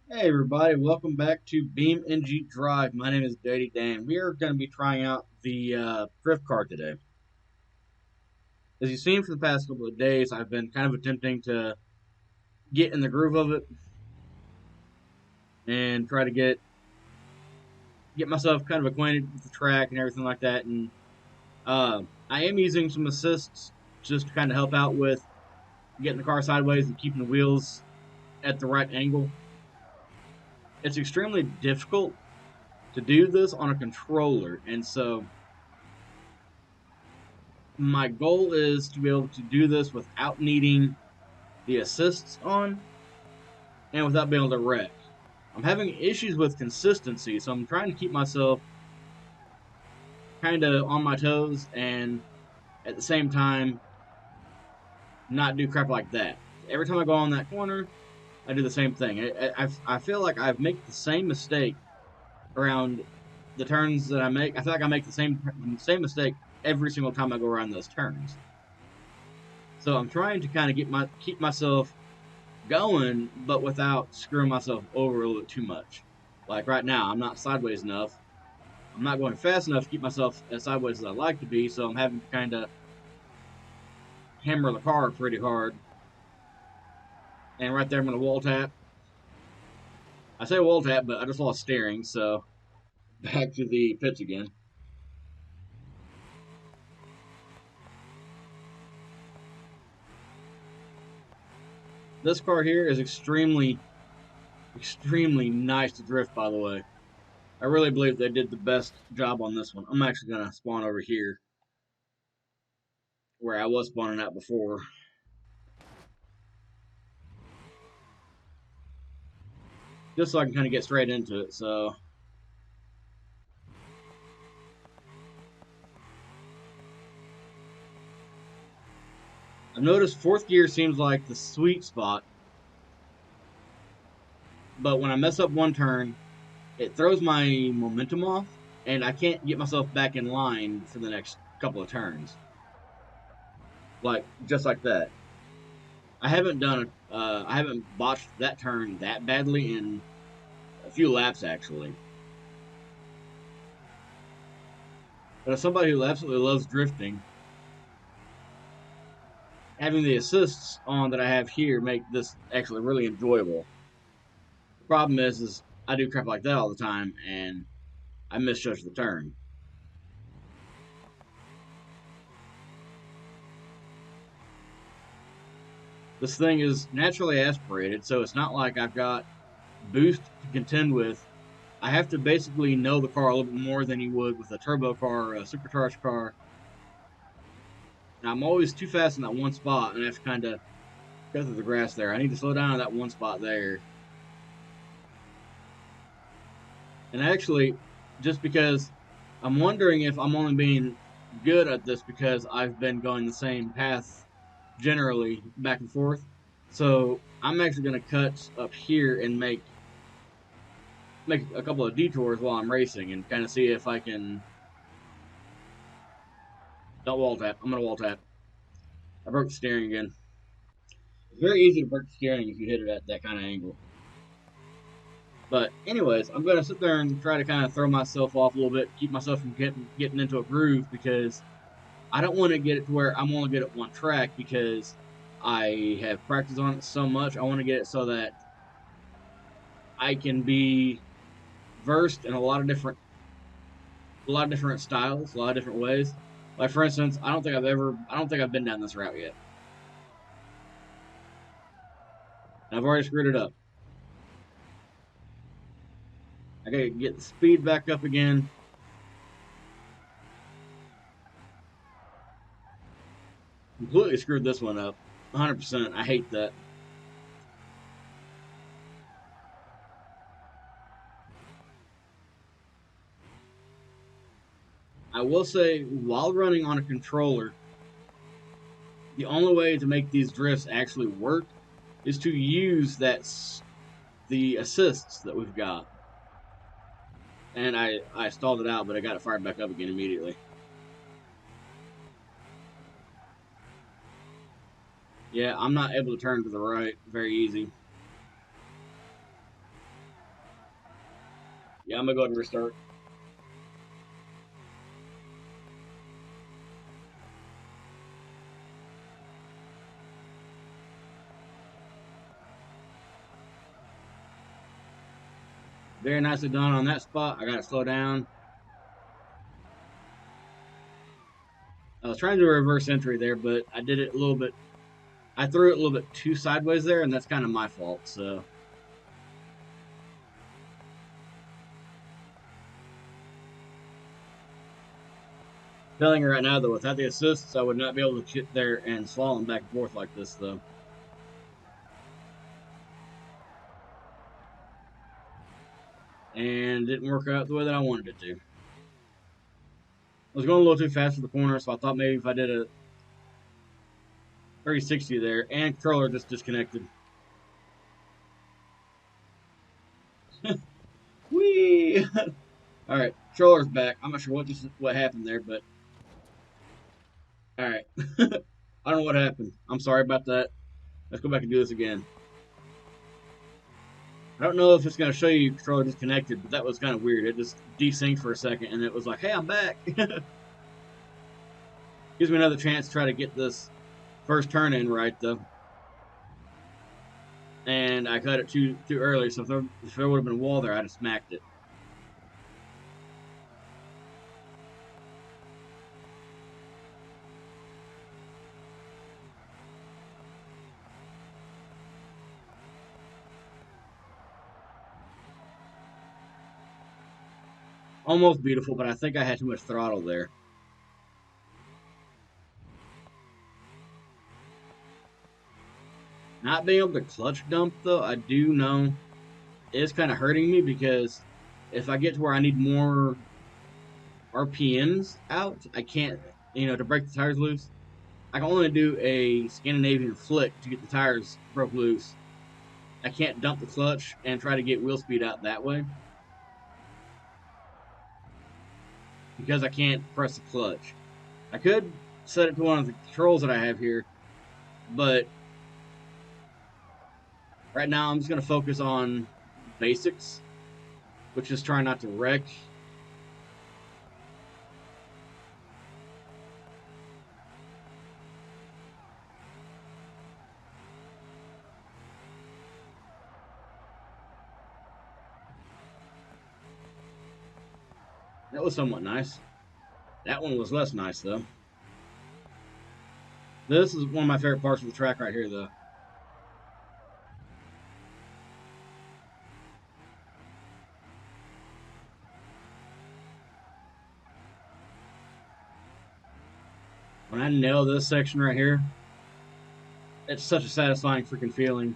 Hey everybody, welcome back to BeamNG.Drive. My name is Daddy Dan. We are going to be trying out the drift car today. As you've seen for the past couple of days, I've been kind of attempting to get in the groove of it and try to get myself kind of acquainted with the track and everything like that. And I am using some assists just to kind of help out with getting the car sideways and keeping the wheels at the right angle. It's extremely difficult to do this on a controller, and so my goal is to be able to do this without needing the assists on and without being able to wreck. I'm having issues with consistency, so I'm trying to keep myself kind of on my toes and at the same time not do crap like that. Every time I go on that corner, I do the same thing. I feel like I make the same mistake around the turns that I make. I feel like I make the same mistake every single time I go around those turns. So I'm trying to kind of keep myself going, but without screwing myself over a little bit too much. Like right now, I'm not sideways enough. I'm not going fast enough to keep myself as sideways as I like to be, so I'm having to kind of hammer the car pretty hard. And right there, I'm going to wall tap. I say wall tap, but I just lost steering, so back to the pits again. This car here is extremely nice to drift, by the way. I really believe they did the best job on this one. I'm actually going to spawn over here where I was spawning at before, just so I can kind of get straight into it. So I've noticed fourth gear seems like the sweet spot, but when I mess up one turn, it throws my momentum off, and I can't get myself back in line for the next couple of turns. Like just like that. I haven't botched that turn that badly in a few laps actually. But as somebody who absolutely loves drifting, having the assists on that I have here make this actually really enjoyable. The problem is I do crap like that all the time, and I misjudge the turn. This thing is naturally aspirated, so it's not like I've got boost to contend with. I have to basically know the car a little bit more than you would with a turbo car or a supercharged car. And I'm always too fast in that one spot, and I have to kind of go through the grass there. I need to slow down in that one spot there. And actually, just because I'm wondering if I'm only being good at this because I've been going the same path generally back and forth. So I'm actually going to cut up here and make a couple of detours while I'm racing and kind of see if I can. Don't wall tap. I'm gonna wall tap. I broke the steering again. It's very easy to break the steering if you hit it at that kind of angle. But anyways, I'm gonna sit there and try to kind of throw myself off a little bit, keep myself from getting into a groove because I don't want to get it to where I'm only good at one track because I have practiced on it so much. I want to get it so that I can be versed in a lot of different styles, a lot of different ways. Like for instance, I don't think I've been down this route yet. And I've already screwed it up. I gotta get the speed back up again. Completely screwed this one up. 100%. I hate that. I will say, while running on a controller, the only way to make these drifts actually work is to use the assists that we've got. And I stalled it out, but I got it fired back up again immediately. Yeah, I'm not able to turn to the right very easy. Yeah, I'm gonna go ahead and restart. Very nicely done on that spot. I gotta slow down. I was trying to do a reverse entry there, but I did it a little bit. I threw it a little bit too sideways there, and that's kind of my fault. So telling you right now, though, without the assists, I would not be able to get there and slalom back and forth like this, though. And it didn't work out the way that I wanted it to. I was going a little too fast for the corner, so I thought maybe if I did a 360 there, and controller just disconnected. Whee! All right, controller's back. I'm not sure what happened there, but all right. I don't know what happened. I'm sorry about that. Let's go back and do this again. I don't know if it's going to show you controller disconnected, but that was kind of weird. It just desynced for a second, and it was like, "Hey, I'm back." Gives me another chance to try to get this first turn in right though. And I cut it too early, so if there would have been a wall there, I'd have smacked it. Almost beautiful, but I think I had too much throttle there. Not being able to clutch dump though, I do know is kind of hurting me because if I get to where I need more RPMs out, I can't, to break the tires loose. I can only do a Scandinavian flick to get the tires broke loose. I can't dump the clutch and try to get wheel speed out that way because I can't press the clutch. I could set it to one of the controls that I have here, but right now I'm just going to focus on basics, which is trying not to wreck. That was somewhat nice. That one was less nice, though. This is one of my favorite parts of the track right here, though. When I nail this section right here, it's such a satisfying freaking feeling.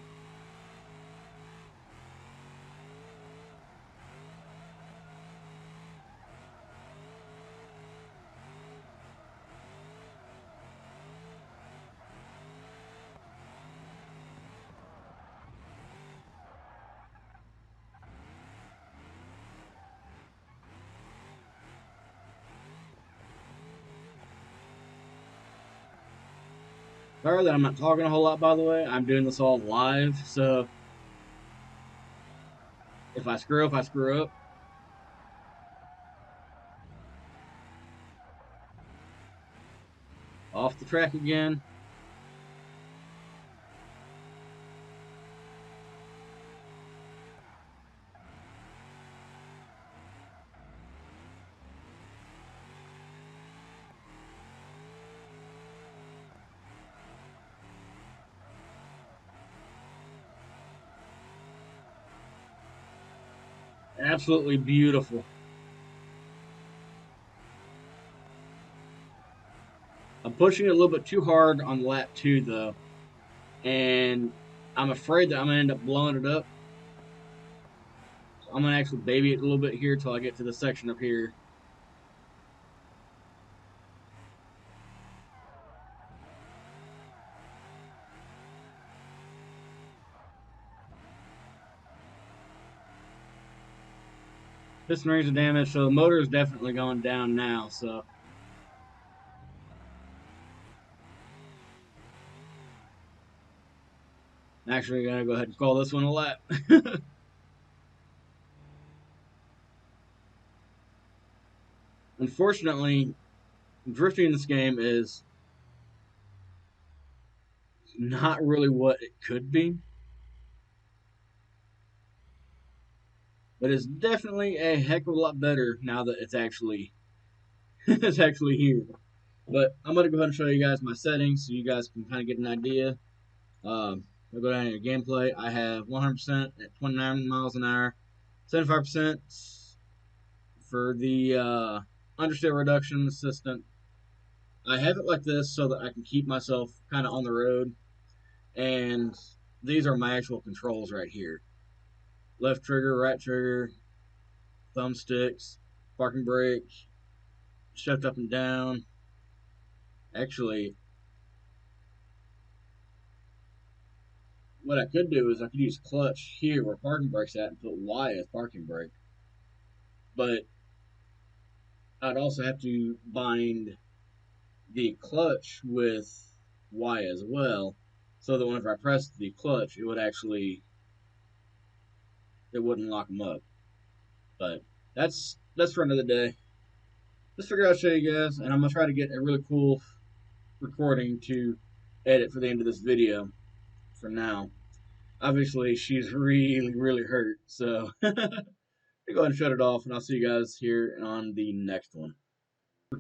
Sorry that I'm not talking a whole lot, by the way. I'm doing this all live, so if I screw up, I screw up. Off the track again. Absolutely beautiful. I'm pushing it a little bit too hard on lap two, though, and I'm afraid that I'm going to end up blowing it up. So I'm going to actually baby it a little bit here till I get to the section up here. Piston rings are damaged, so the motor is definitely going down now. So I'm actually going to go ahead and call this one a lap. Unfortunately, drifting in this game is not really what it could be, but it's definitely a heck of a lot better now that it's actually it's actually here. But I'm gonna go ahead and show you guys my settings so you guys can kind of get an idea. I'll go down to gameplay. I have 100% at 29 miles an hour, 75% for the understeer reduction assistant. I have it like this so that I can keep myself kind of on the road. And these are my actual controls right here: left trigger, right trigger, thumbsticks, parking brake, shift up and down. Actually, what I could do is I could use clutch here where parking brake's at and put Y as parking brake. But I'd also have to bind the clutch with Y as well, so that whenever I pressed the clutch, it wouldn't lock them up. But that's for another day. Just figure out, show you guys, and I'm gonna try to get a really cool recording to edit for the end of this video. For now, obviously she's really hurt, so go ahead and shut it off, and I'll see you guys here on the next one.